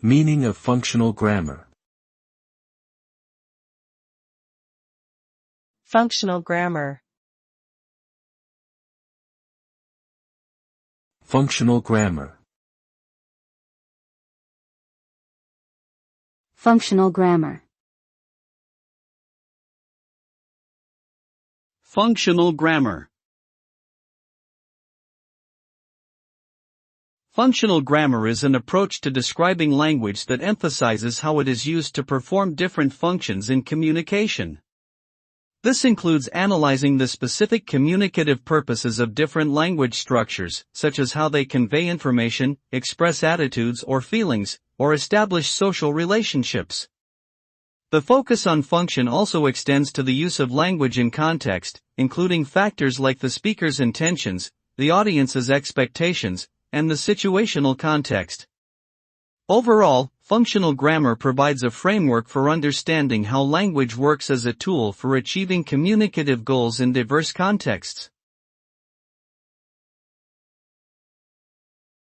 Meaning of functional grammar. Functional grammar. Functional grammar. Functional grammar. Functional grammar. Functional grammar is an approach to describing language that emphasizes how it is used to perform different functions in communication. This includes analyzing the specific communicative purposes of different language structures, such as how they convey information, express attitudes or feelings, or establish social relationships. The focus on function also extends to the use of language in context, including factors like the speaker's intentions, the audience's expectations, and the situational context. Overall, functional grammar provides a framework for understanding how language works as a tool for achieving communicative goals in diverse contexts.